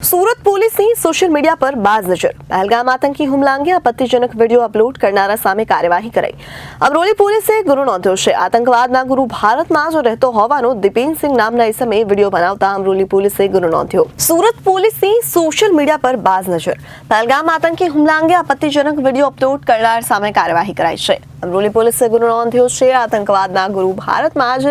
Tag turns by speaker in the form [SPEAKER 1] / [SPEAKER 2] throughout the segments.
[SPEAKER 1] सूरत police ની social media પર બાજ નજર પહેલગામ આતંકી હુમલા અંગે આપત્તિજનક વિડીયો અપલોડ કરનારા સામે કાર્યવાહી કરાઈ। અમરોલી પોલીસે ગુનો નોંધ્યો છે। આતંકવાદના ગુરુ ભારતમાં જ રહેતો હોવાનો દીપેનસિંહ નામના ઇસમે વિડીયો બનાવતા અમરોલી પોલીસે ગુનો નોંધ્યો। सूरत पुलिस ની સોશિયલ મીડિયા પર બાજ નજર પહેલગામ આતંકી હુમલા અંગે આપત્તિજનક વિડીયો અપલોડ કરનાર સામે કાર્યવાહી કરાઈ છે। અમરોલી પોલીસે ગુનો નોંધ્યો છે। આતંકવાદના ગુરુ ભારતમાં જ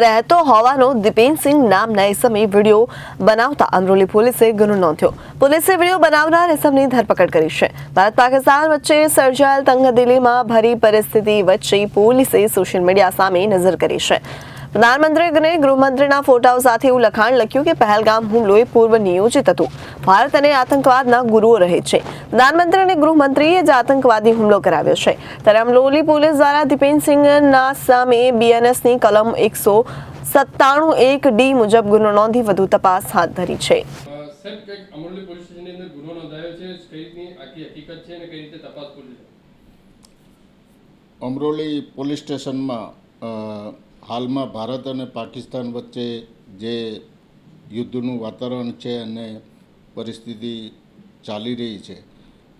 [SPEAKER 1] રહેતો હોવાનો દીપેનસિંહ નામના ઇસમે વિડીયો બનાવતા અમરોલી પોલીસે ગુનો નોંધ્યો। પોલીસે વિડીયો બનાવનાર ઇસમની ધરપકડ કરી છે। ભારત પાકિસ્તાન વચ્ચે સર્જાયેલ તંગદિલીમાં ભરી પરિસ્થિતિ વચ્ચે પોલીસે સોશિયલ મીડિયા સામે નજર કરી છે। પ્રધાનમંત્રી અને ગૃહમંત્રીના ફોટાઓ સાથે એવું લખાણ લખ્યું કે પહેલગામ હુમલો એ પૂર્વ નિયોજિત હતું। ભારત અને આતંકવાદના ગુરુઓ રહે છે। પ્રધાનમંત્રી અને ગૃહમંત્રીએ જ આતંકવાદી હુમલો કરાવ્યો છે। ત્યારે અમરોલી પોલીસ દ્વારા દીપેનસિંહના સામે બીએનએસની કલમ 197(1)D મુજબ ગુનો નોંધી વધુ તપાસ હાથ ધરી છે।
[SPEAKER 2] અમરોલી પોલીસ સ્ટેશનની અંદર ગુનો નોંધાયો છે, કઈ રીતની આખી હકીકત છે અને કઈ રીતે તપાસ પૂરી છે?
[SPEAKER 3] અમરોલી પોલીસ સ્ટેશનમાં હાલમાં ભારત અને પાકિસ્તાન વચ્ચે જે યુદ્ધનું વાતાવરણ છે અને પરિસ્થિતિ ચાલી રહી છે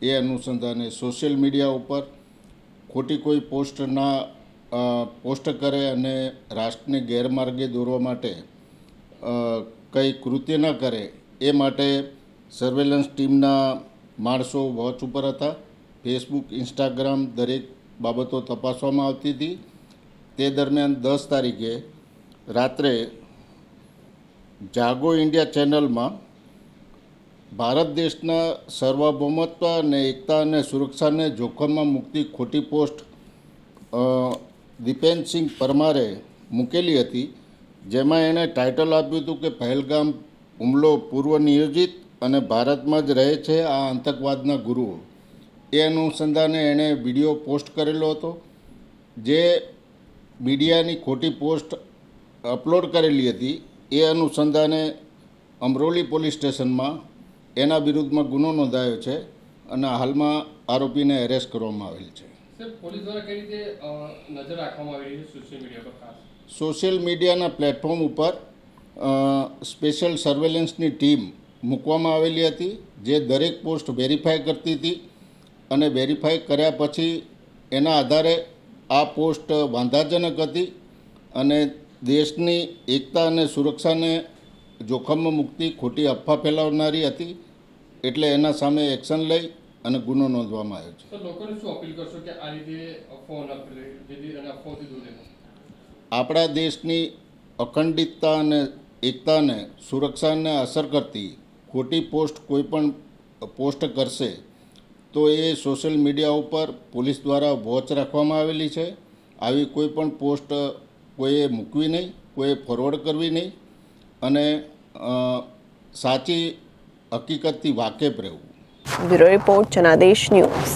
[SPEAKER 3] એ અનુસંધાને સોશિયલ મીડિયા ઉપર ખોટી કોઈ પોસ્ટ કરે અને રાષ્ટ્રને ગેરમાર્ગે દોરવા માટે કંઈ કૃત્ય ન કરે એ માટે સર્વેલન્સ ટીમના માણસો વોચ ઉપર હતા। ફેસબુક, ઇન્સ્ટાગ્રામ દરેક બાબતો તપાસવામાં આવતી હતી। તે દરમિયાન 10 તારીખે રાત્રે જાગો ઇન્ડિયા ચેનલમાં ભારત દેશના સાર્વભૌમત્વ અને એકતા અને સુરક્ષાને જોખમમાં મૂકતી ખોટી પોસ્ટ દીપેનસિંહ પરમારે મૂકેલી હતી, જેમાં એણે ટાઇટલ આપ્યું હતું કે પહેલગામ હુમલો પૂર્વ નિયોજિત અને ભારતમાં જ રહે છે આ આતંકવાદના ગુરુઓ। એ અનુસંધાને એણે વિડીયો પોસ્ટ કરેલો હતો, જે મીડિયાની ખોટી પોસ્ટ અપલોડ કરેલી હતી। એ અનુસંધાને અમરોલી પોલીસ સ્ટેશનમાં એના વિરુદ્ધમાં ગુનો નોંધાયો છે અને હાલમાં આરોપીને એરેસ્ટ કરવામાં આવેલ છે।
[SPEAKER 2] પોલીસ દ્વારા કઈ રીતે નજર રાખવામાં આવી રહી છે સોશિયલ મીડિયા પર? ખાસ
[SPEAKER 3] સોશિયલ મીડિયાના પ્લેટફોર્મ ઉપર સ્પેશિયલ સર્વેલન્સની ટીમ મૂકવામાં આવેલી હતી, જે દરેક પોસ્ટ વેરીફાઈ કરતી હતી અને વેરીફાઈ કર્યા પછી એના આધારે આ પોસ્ટ વાંધાજનક હતી અને દેશની એકતા અને સુરક્ષાને જોખમમાં મૂકતી ખોટી અફવા ફેલાવનારી હતી, એટલે એના સામે એક્શન લઈ અને ગુનો નોંધવામાં આવ્યો છે।
[SPEAKER 2] તો લોકોને શું અપીલ કરશો કે આ રીતે અફવાઓ ન ફેલાય અને અફવાઓથી દૂર રહે?
[SPEAKER 3] આપણા દેશની અખંડિતતા અને એકતાને સુરક્ષાને અસર કરતી ખોટી પોસ્ટ કોઈ પણ પોસ્ટ કરશે તો એ સોશિયલ મીડિયા ઉપર પોલીસ દ્વારા વોચ રાખવામાં આવેલી છે। આવી કોઈ પણ પોસ્ટ કોઈએ મૂકવી નહીં, કોઈએ ફોરવર્ડ કરવી નહીં અને સાચી હકીકતથી વાકેફ રહેવું।
[SPEAKER 1] Bureau report Janadesh news.